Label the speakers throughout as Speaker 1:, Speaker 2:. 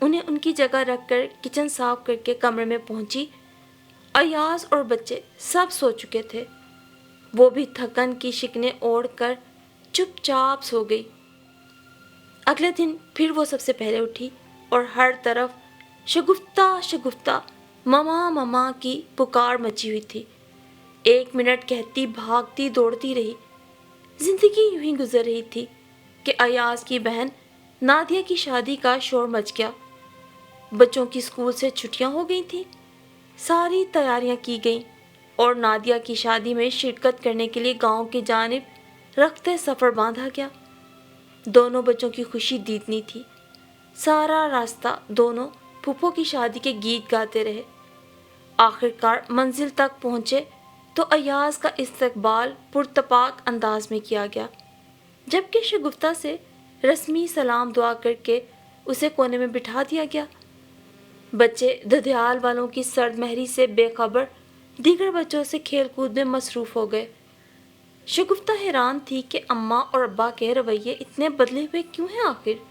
Speaker 1: انہیں ان کی جگہ رکھ کر کچن صاف کر کے کمرے میں پہنچی۔ ایاز اور بچے سب سو چکے تھے۔ وہ بھی تھکن کی شکنیں اوڑھ کر چپ چاپ سو گئی۔ اگلے دن پھر وہ سب سے پہلے اٹھی اور ہر طرف شگفتہ شگفتہ مما مما کی پکار مچی ہوئی تھی۔ 1 منٹ کہتی بھاگتی دوڑتی رہی۔ زندگی یوں ہی گزر رہی تھی کہ ایاز کی بہن نادیہ کی شادی کا شور مچ گیا۔ بچوں کی اسکول سے چھٹیاں ہو گئی تھیں، ساری تیاریاں کی گئیں اور نادیہ کی شادی میں شرکت کرنے کے لیے گاؤں کی جانب رخت سفر باندھا گیا۔ دونوں بچوں کی خوشی دیدنی تھی۔ سارا راستہ دونوں پھپھو کی شادی کے گیت گاتے رہے۔ آخرکار منزل تک پہنچے تو ایاز کا استقبال پرتپاک انداز میں کیا گیا، جبکہ شگفتہ سے رسمی سلام دعا کر کے اسے کونے میں بٹھا دیا گیا۔ بچے ددیال والوں کی سرد مہری سے بے خبر دیگر بچوں سے کھیل کود میں مصروف ہو گئے۔ شگفتہ حیران تھی کہ اماں اور ابا کے رویے اتنے بدلے ہوئے کیوں ہیں آخر،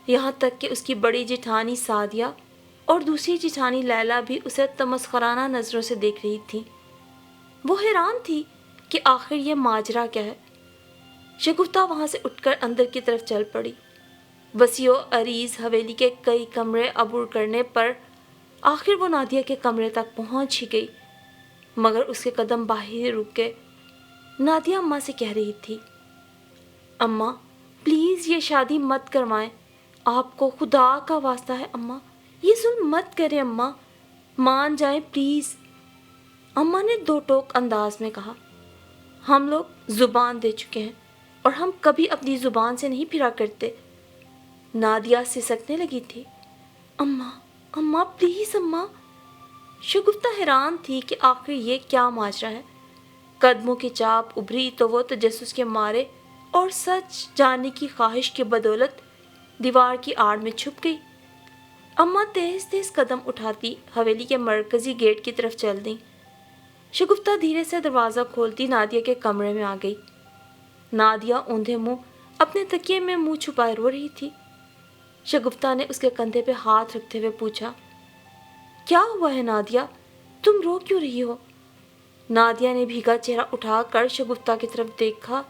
Speaker 1: یہاں تک کہ اس کی بڑی جیٹھانی سعدیہ اور دوسری جیٹھانی لیلا بھی اسے تمسخرانہ نظروں سے دیکھ رہی تھی۔ وہ حیران تھی کہ آخر یہ ماجرا کیا ہے۔ شگفتہ وہاں سے اٹھ کر اندر کی طرف چل پڑی۔ وسیع و عریض حویلی کے کئی کمرے عبور کرنے پر آخر وہ نادیہ کے کمرے تک پہنچ ہی گئی، مگر اس کے قدم باہر رک گئے۔ نادیہ اماں سے کہہ رہی تھی، اماں پلیز یہ شادی مت کروائیں، آپ کو خدا کا واسطہ ہے اماں، یہ ظلم مت کریں اماں، مان جائیں پلیز۔ اماں نے دو ٹوک انداز میں کہا، ہم لوگ زبان دے چکے ہیں اور ہم کبھی اپنی زبان سے نہیں پھرا کرتے۔ نادیہ سسکنے لگی تھی، اماں اماں پلیز اماں۔ شگفتہ حیران تھی کہ آخر یہ کیا ماجرا ہے۔ قدموں کی چاپ ابھری تو وہ تجسس کے مارے اور سچ جاننے کی خواہش کی بدولت دیوار کی آڑ میں چھپ گئی۔ اماں تیز تیز قدم اٹھاتی حویلی کے مرکزی گیٹ کی طرف چل دیں۔ شگفتہ دھیرے سے دروازہ کھولتی نادیہ کے کمرے میں آ گئی۔ نادیہ اوندھے منہ اپنے تکیے میں منہ چھپائے رو رہی تھی۔ شگفتہ نے اس کے کندھے پہ ہاتھ رکھتے ہوئے پوچھا، کیا ہوا ہے نادیہ، تم رو کیوں رہی ہو؟ نادیہ نے بھیگا چہرہ اٹھا کر شگفتہ کی طرف دیکھا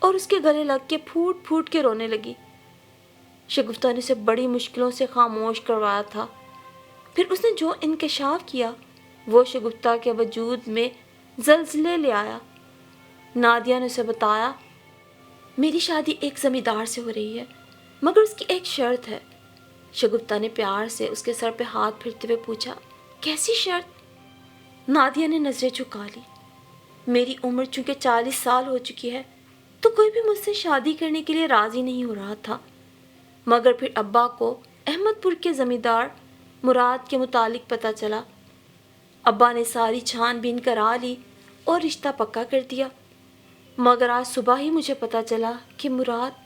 Speaker 1: اور اس کے گلے لگ کے پھوٹ پھوٹ کے رونے لگی۔ شگفتہ نے اسے بڑی مشکلوں سے خاموش کروایا تھا، پھر اس نے جو انکشاف کیا وہ شگفتہ کے وجود میں زلزلے لے آیا۔ نادیہ نے اسے بتایا، میری شادی ایک زمیندار سے ہو رہی ہے، مگر اس کی ایک شرط ہے۔ شگفتہ نے پیار سے اس کے سر پہ ہاتھ پھرتے ہوئے پوچھا، کیسی شرط؟ نادیہ نے نظریں جھکا لی، میری عمر چونکہ 40 سال ہو چکی ہے تو کوئی بھی مجھ سے شادی کرنے کے لیے راضی نہیں ہو رہا تھا، مگر پھر ابا کو احمد پور کے زمیندار مراد کے متعلق پتہ چلا۔ ابا نے ساری چھان بین کرا لی اور رشتہ پکا کر دیا، مگر آج صبح ہی مجھے پتہ چلا کہ مراد۔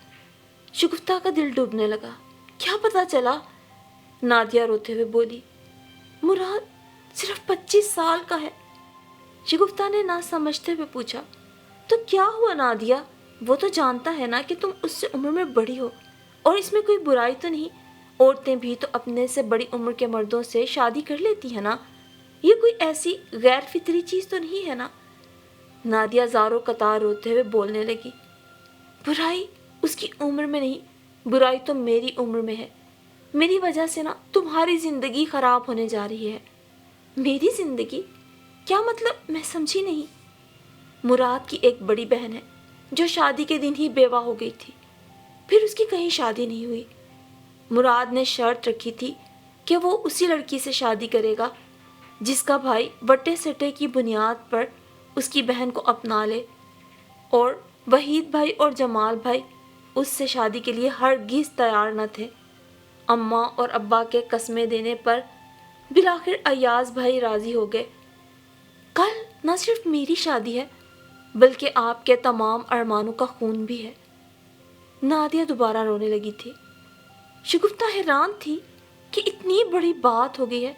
Speaker 1: شگفتہ کا دل ڈوبنے لگا۔ کیا پتہ چلا؟ نادیہ روتے ہوئے بولی، مراد صرف 25 سال کا ہے۔ شگفتہ نے نہ سمجھتے ہوئے پوچھا، تو کیا ہوا نادیہ، وہ تو جانتا ہے نا کہ تم اس سے عمر میں بڑی ہو اور اس میں کوئی برائی تو نہیں، عورتیں بھی تو اپنے سے بڑی عمر کے مردوں سے شادی کر لیتی ہیں نا، یہ کوئی ایسی غیر فطری چیز تو نہیں ہے نا۔ نادیہ زاروں قطار روتے ہوئے بولنے لگی، برائی اس کی عمر میں نہیں، برائی تو میری عمر میں ہے، میری وجہ سے نا تمہاری زندگی خراب ہونے جا رہی ہے۔ میری زندگی؟ کیا مطلب؟ میں سمجھی نہیں۔ مراد کی ایک بڑی بہن ہے جو شادی کے دن ہی بیوہ ہو گئی تھی، پھر اس کی کہیں شادی نہیں ہوئی۔ مراد نے شرط رکھی تھی کہ وہ اسی لڑکی سے شادی کرے گا جس کا بھائی وٹے سٹے کی بنیاد پر اس کی بہن کو اپنا لے، اور وحید بھائی اور جمال بھائی اس سے شادی کے لیے ہرگز تیار نہ تھے۔ اماں اور ابا کے قسمیں دینے پر بالآخر ایاز بھائی راضی ہو گئے۔ کل نہ صرف میری شادی ہے بلکہ آپ کے تمام ارمانوں کا خون بھی ہے۔ نادیہ دوبارہ رونے لگی تھی۔ شگفتہ حیران تھی کہ اتنی بڑی بات ہو گئی ہے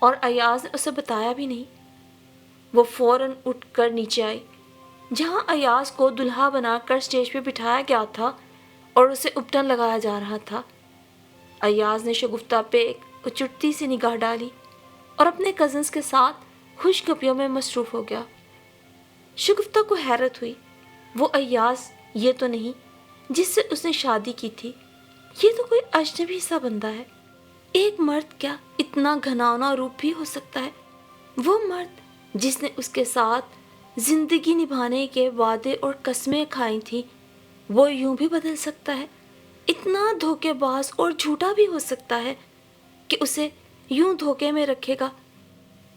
Speaker 1: اور ایاز نے اسے بتایا بھی نہیں۔ وہ فوراً اٹھ کر نیچے آئی، جہاں ایاز کو دلہا بنا کر اسٹیج پہ بٹھایا گیا تھا اور اسے اپٹن لگایا جا رہا تھا۔ ایاز نے شگفتہ پہ ایک چٹتی سی نگاہ ڈالی اور اپنے کزنز کے ساتھ خوش گپیوں میں مصروف ہو گیا۔ شگفتہ کو حیرت ہوئی، وہ ایاز یہ تو نہیں جس سے اس نے شادی کی تھی، یہ تو کوئی اجنبی سا بندہ ہے۔ ایک مرد کیا اتنا گھناؤنا روپ بھی ہو سکتا ہے؟ وہ مرد جس نے اس کے ساتھ زندگی نبھانے کے وعدے اور قسمیں کھائی تھیں، وہ یوں بھی بدل سکتا ہے؟ اتنا دھوکے باز اور جھوٹا بھی ہو سکتا ہے کہ اسے یوں دھوکے میں رکھے گا؟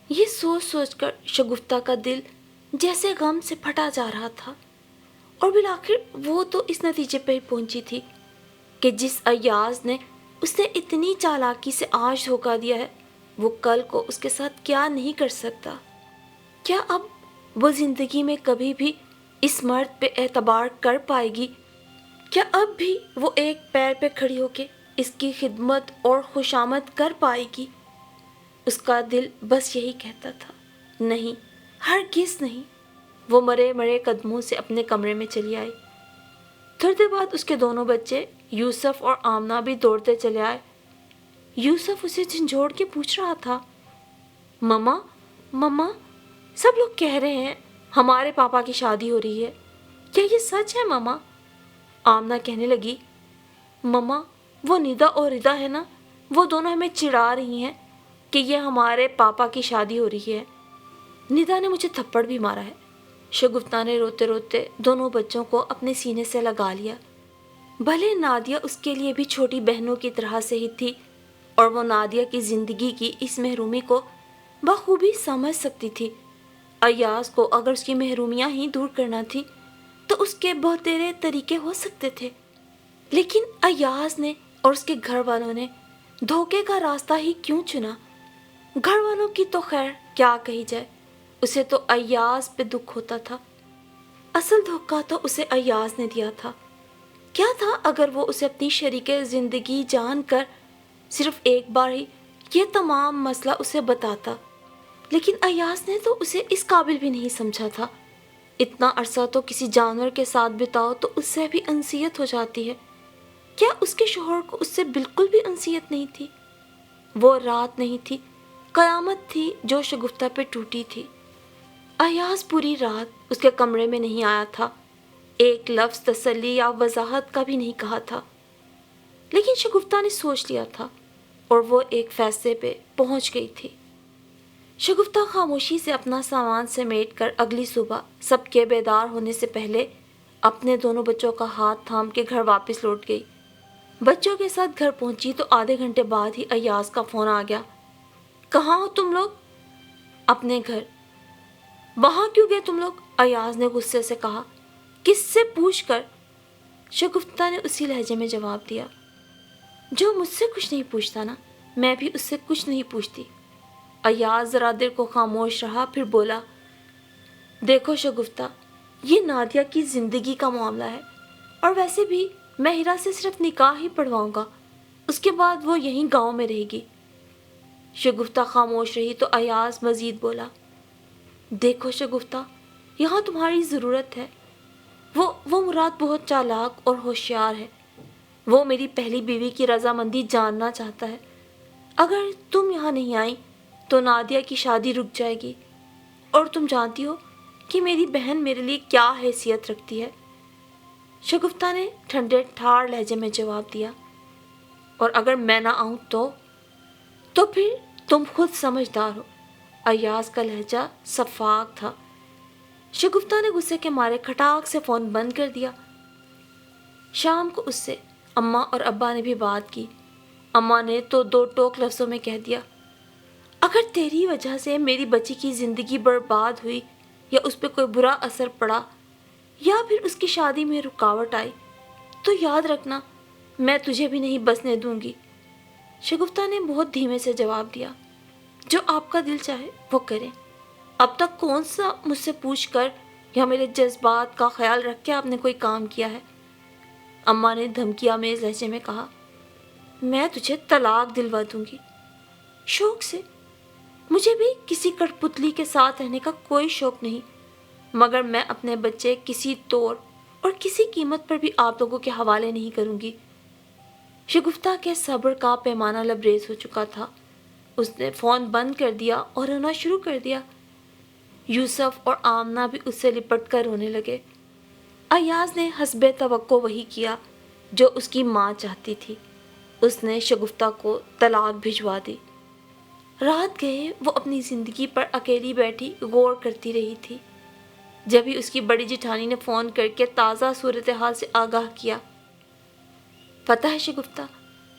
Speaker 1: یہ سوچ سوچ کر شگفتہ کا دل جیسے غم سے پھٹا جا رہا تھا، اور بالآخر وہ تو اس نتیجے پہ ہی پہنچی تھی کہ جس ایاز نے اسے اتنی چالاکی سے آج دھوکا دیا ہے، وہ کل کو اس کے ساتھ کیا نہیں کر سکتا۔ کیا اب وہ زندگی میں کبھی بھی اس مرد پہ اعتبار کر پائے گی؟ کیا اب بھی وہ ایک پیر پہ کھڑی ہو کے اس کی خدمت اور خوشامد کر پائے گی؟ اس کا دل بس یہی کہتا تھا، نہیں، ہرگز نہیں۔ وہ مرے مرے قدموں سے اپنے کمرے میں چلی آئی۔ تھوڑی دیر بعد اس کے دونوں بچے یوسف اور آمنہ بھی دوڑتے چلے آئے۔ یوسف اسے جھنجھوڑ کے پوچھ رہا تھا، مما مما، سب لوگ کہہ رہے ہیں ہمارے پاپا کی شادی ہو رہی ہے، کیا یہ سچ ہے مما؟ آمنہ کہنے لگی، مما وہ ندا اور ردا ہے نا، وہ دونوں ہمیں چڑھا رہی ہیں کہ یہ ہمارے پاپا کی شادی ہو رہی ہے۔ ندا نے مجھے تھپڑ بھی مارا ہے۔ شگفتہ نے روتے روتے دونوں بچوں کو اپنے سینے سے لگا لیا۔ بھلے نادیہ اس کے لیے بھی چھوٹی بہنوں کی طرح سے ہی تھی، اور وہ نادیہ کی زندگی کی اس محرومی کو بخوبی سمجھ سکتی تھی۔ ایاز کو اگر اس کی محرومیاں ہی دور کرنا تھی تو اس کے بہترے طریقے ہو سکتے تھے، لیکن ایاز نے اور اس کے گھر والوں نے دھوکے کا راستہ ہی کیوں چنا؟ گھر والوں کی تو خیر کیا کہی جائے، اسے تو ایاز پہ دکھ ہوتا تھا۔ اصل دھوکہ تو اسے ایاز نے دیا تھا۔ کیا تھا اگر وہ اسے اپنی شریک زندگی جان کر صرف ایک بار ہی یہ تمام مسئلہ اسے بتاتا؟ لیکن ایاز نے تو اسے اس قابل بھی نہیں سمجھا تھا۔ اتنا عرصہ تو کسی جانور کے ساتھ بتاؤ تو اس سے بھی انسیت ہو جاتی ہے، کیا اس کے شوہر کو اس سے بالکل بھی انسیت نہیں تھی؟ وہ رات نہیں تھی، قیامت تھی جو شگفتہ پہ ٹوٹی تھی۔ ایاز پوری رات اس کے کمرے میں نہیں آیا تھا، ایک لفظ تسلی یا وضاحت کا بھی نہیں کہا تھا، لیکن شگفتہ نے سوچ لیا تھا اور وہ ایک فیصلے پہ پہنچ گئی تھی۔ شگفتہ خاموشی سے اپنا سامان سمیٹ کر اگلی صبح سب کے بیدار ہونے سے پہلے اپنے دونوں بچوں کا ہاتھ تھام کے گھر واپس لوٹ گئی۔ بچوں کے ساتھ گھر پہنچی تو آدھے گھنٹے بعد ہی ایاز کا فون آ گیا۔ کہاں ہو تم لوگ؟ اپنے گھر۔ وہاں کیوں گئے تم لوگ؟ ایاز نے غصے سے کہا۔ کس سے پوچھ کر؟ شگفتہ نے اسی لہجے میں جواب دیا، جو مجھ سے کچھ نہیں پوچھتا نا، میں بھی اس سے کچھ نہیں پوچھتی۔ ایاز ذرا دیر کو خاموش رہا، پھر بولا، دیکھو شگفتہ، یہ نادیہ کی زندگی کا معاملہ ہے، اور ویسے بھی میں ہیرا سے صرف نکاح ہی پڑھواؤں گا، اس کے بعد وہ یہیں گاؤں میں رہے گی۔ شگفتہ خاموش رہی تو ایاز مزید بولا، دیکھو شگفتہ، یہاں تمہاری ضرورت ہے۔ وہ مراد بہت چالاک اور ہوشیار ہے، وہ میری پہلی بیوی کی رضامندی جاننا چاہتا ہے۔ اگر تم یہاں نہیں آئی تو نادیہ کی شادی رک جائے گی، اور تم جانتی ہو کہ میری بہن میرے لیے کیا حیثیت رکھتی ہے۔ شگفتہ نے ٹھنڈے ٹھار لہجے میں جواب دیا، اور اگر میں نہ آؤں تو پھر تم خود سمجھدار ہو۔ ایاز کا لہجہ صفاق تھا۔ شگفتہ نے غصے کے مارے کھٹاک سے فون بند کر دیا۔ شام کو اس سے اماں اور ابا نے بھی بات کی۔ اماں نے تو دو ٹوک لفظوں میں کہہ دیا، اگر تیری وجہ سے میری بچی کی زندگی برباد ہوئی، یا اس پہ کوئی برا اثر پڑا، یا پھر اس کی شادی میں رکاوٹ آئی، تو یاد رکھنا میں تجھے بھی نہیں بسنے دوں گی۔ شگفتہ نے بہت دھیمے سے جواب دیا، جو آپ کا دل چاہے وہ کریں۔ اب تک کون سا مجھ سے پوچھ کر یا میرے جذبات کا خیال رکھ کے آپ نے کوئی کام کیا ہے؟ اماں نے دھمکی آمیز لہجے میں کہا، میں تجھے طلاق دلوا دوں گی، شوق سے۔ مجھے بھی کسی کٹ پتلی کے ساتھ رہنے کا کوئی شوق نہیں، مگر میں اپنے بچے کسی طور اور کسی قیمت پر بھی آپ لوگوں کے حوالے نہیں کروں گی۔ شگفتہ کے صبر کا پیمانہ لبریز ہو چکا تھا۔ اس نے فون بند کر دیا اور رونا شروع کر دیا۔ یوسف اور آمنہ بھی اس سے لپٹ کر رونے لگے۔ ایاز نے حسب توقع وہی کیا جو اس کی ماں چاہتی تھی۔ اس نے شگفتہ کو طلاق بھجوا دی۔ رات گئے وہ اپنی زندگی پر اکیلی بیٹھی غور کرتی رہی تھی، جبھی اس کی بڑی جٹھانی نے فون کر کے تازہ صورتحال سے آگاہ کیا۔ پتہ ہے شگفتہ،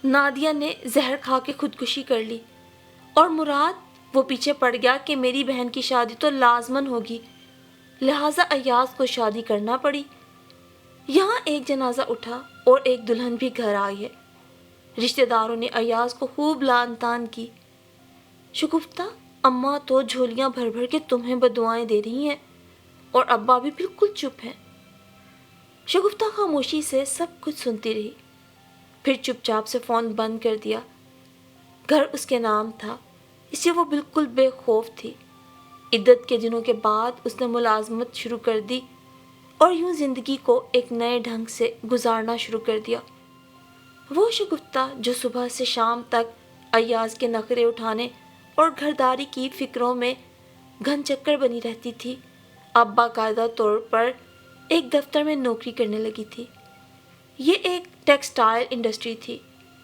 Speaker 1: نادیہ نے زہر کھا کے خودکشی کر لی، اور مراد وہ پیچھے پڑ گیا کہ میری بہن کی شادی تو لازماً ہوگی، لہٰذا ایاز کو شادی کرنا پڑی۔ یہاں ایک جنازہ اٹھا اور ایک دلہن بھی گھر آئی ہے۔ رشتہ داروں نے ایاز کو خوب لعن طعن کی۔ شگفتہ، اماں تو جھولیاں بھر بھر کے تمہیں بددعائیں دے رہی ہیں اور ابا بھی بالکل چپ ہیں۔ شگفتہ خاموشی سے سب کچھ سنتی رہی، پھر چپ چاپ سے فون بند کر دیا۔ گھر اس کے نام تھا، اس سے وہ بالکل بے خوف تھی۔ عدت کے دنوں کے بعد اس نے ملازمت شروع کر دی اور یوں زندگی کو ایک نئے ڈھنگ سے گزارنا شروع کر دیا۔ وہ شگفتہ جو صبح سے شام تک ایاز کے نخرے اٹھانے اور گھرداری کی فکروں میں گھن چکر بنی رہتی تھی، اب باقاعدہ طور پر ایک دفتر میں نوکری کرنے لگی تھی۔ یہ ایک ٹیکسٹائل انڈسٹری تھی۔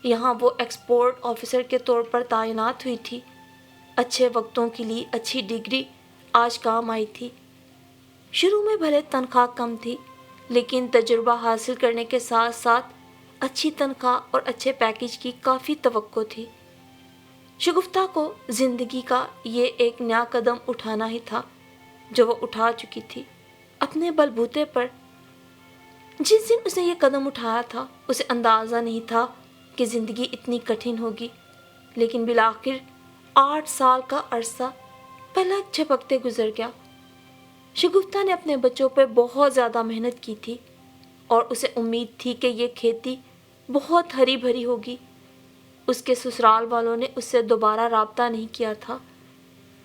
Speaker 1: یہاں وہ ایکسپورٹ آفیسر کے طور پر تعینات ہوئی تھی۔ اچھے وقتوں کے لیے اچھی ڈگری آج کام آئی تھی۔ شروع میں بھلے تنخواہ کم تھی، لیکن تجربہ حاصل کرنے کے ساتھ ساتھ اچھی تنخواہ اور اچھے پیکیج کی کافی توقع تھی۔ شگفتہ کو زندگی کا یہ ایک نیا قدم اٹھانا ہی تھا جو وہ اٹھا چکی تھی اپنے بلبوتے پر۔ جس دن اس نے یہ قدم اٹھایا تھا اسے اندازہ نہیں تھا کہ زندگی اتنی کٹھن ہوگی، لیکن بالآخر 8 سال کا عرصہ پلک جھپکتے گزر گیا۔ شگفتہ نے اپنے بچوں پہ بہت زیادہ محنت کی تھی اور اسے امید تھی کہ یہ کھیتی بہت ہری بھری ہوگی۔ اس کے سسرال والوں نے اس سے دوبارہ رابطہ نہیں کیا تھا۔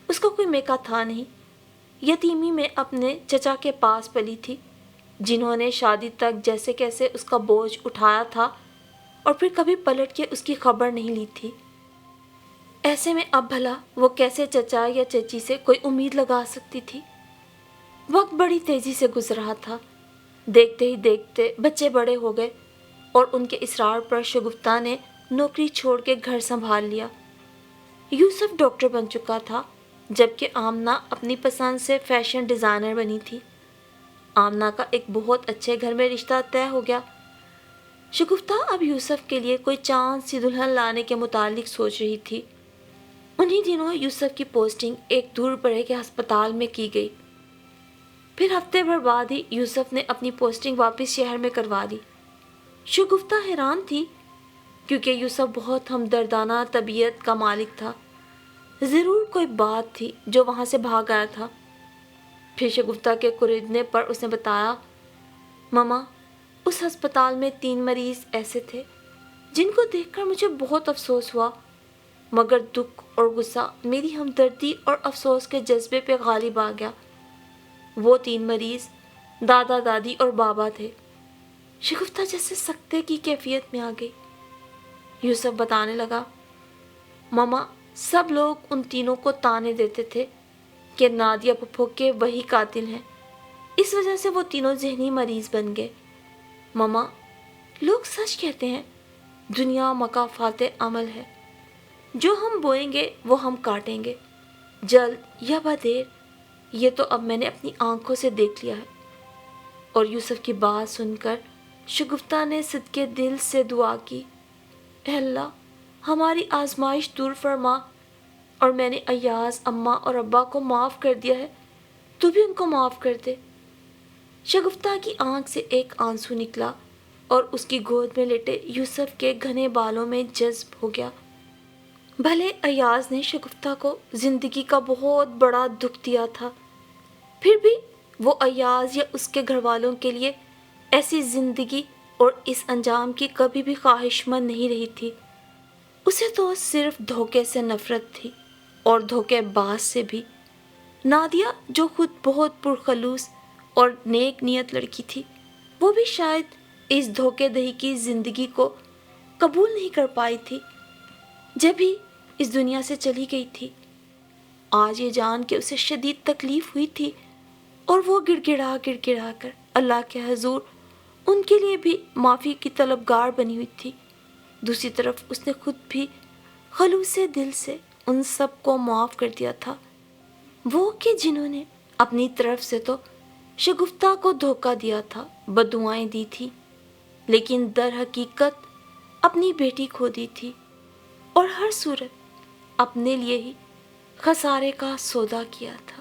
Speaker 1: اس کا کوئی میکا تھا نہیں۔ یتیمی میں اپنے چچا کے پاس پلی تھی، جنہوں نے شادی تک جیسے کیسے اس کا بوجھ اٹھایا تھا اور پھر کبھی پلٹ کے اس کی خبر نہیں لی تھی۔ ایسے میں اب بھلا وہ کیسے چچا یا چچی سے کوئی امید لگا سکتی تھی؟ وقت بڑی تیزی سے گزر رہا تھا۔ دیکھتے ہی دیکھتے بچے بڑے ہو گئے اور ان کے اصرار پر شگفتہ نے نوکری چھوڑ کے گھر سنبھال لیا۔ یوسف ڈاکٹر بن چکا تھا، جبکہ آمنہ اپنی پسند سے فیشن ڈیزائنر بنی تھی۔ آمنہ کا ایک بہت اچھے گھر میں رشتہ طے ہو گیا۔ شگفتہ اب یوسف کے لیے کوئی چاند سی دلہن لانے کے متعلق سوچ رہی تھی۔ انہی دنوں یوسف کی پوسٹنگ ایک دور پڑے کے ہسپتال میں کی گئی۔ پھر ہفتے بھر بعد ہی یوسف نے اپنی پوسٹنگ واپس شہر میں کروا لی۔ شگفتہ حیران تھی، کیونکہ یوسف بہت ہمدردانہ طبیعت کا مالک تھا۔ ضرور کوئی بات تھی جو وہاں سے بھاگ آیا تھا۔ پھر شگفتہ کے کریدنے پر اس نے بتایا، ماما، اس ہسپتال میں 3 مریض ایسے تھے جن کو دیکھ کر مجھے بہت افسوس ہوا، مگر دکھ اور غصہ میری ہمدردی اور افسوس کے جذبے پہ غالب آ گیا۔ وہ 3 مریض دادا دادی اور بابا تھے۔ شگفتہ جیسے سکتے کی کیفیت میں آ گئی۔ یوسف بتانے لگا، ماما، سب لوگ ان تینوں کو طعنے دیتے تھے کہ نادیہ پھپھو کے وہی قاتل ہیں، اس وجہ سے وہ تینوں ذہنی مریض بن گئے۔ ماما، لوگ سچ کہتے ہیں، دنیا مکافات عمل ہے، جو ہم بوئیں گے وہ ہم کاٹیں گے، جلد یا بدیر، یہ تو اب میں نے اپنی آنکھوں سے دیکھ لیا ہے۔ اور یوسف کی بات سن کر شگفتہ نے صدقے دل سے دعا کی، اے اللہ، ہماری آزمائش دور فرما، اور میں نے ایاز، اماں اور ابا کو معاف کر دیا ہے، تو بھی ان کو معاف کر دے۔ شگفتہ کی آنکھ سے ایک آنسو نکلا اور اس کی گود میں لیٹے یوسف کے گھنے بالوں میں جذب ہو گیا۔ بھلے ایاز نے شگفتہ کو زندگی کا بہت بڑا دکھ دیا تھا، پھر بھی وہ ایاز یا اس کے گھر والوں کے لیے ایسی زندگی اور اس انجام کی کبھی بھی خواہش مند نہیں رہی تھی۔ اسے تو صرف دھوکے سے نفرت تھی، اور دھوکے باز سے بھی۔ نادیہ جو خود بہت پرخلوص اور نیک نیت لڑکی تھی، وہ بھی شاید اس دھوکے دہی کی زندگی کو قبول نہیں کر پائی تھی جب ہی اس دنیا سے چلی گئی تھی۔ آج یہ جان کے اسے شدید تکلیف ہوئی تھی اور وہ گڑ گڑا کر اللہ کے حضور ان کے لیے بھی معافی کی طلبگار بنی ہوئی تھی۔ دوسری طرف اس نے خود بھی خلوص دل سے ان سب کو معاف کر دیا تھا، وہ کہ جنہوں نے اپنی طرف سے تو شگفتہ کو دھوکہ دیا تھا، بددعائیں دی تھی، لیکن در حقیقت اپنی بیٹی کھو دی تھی اور ہر صورت اپنے لیے ہی خسارے کا سودا کیا تھا۔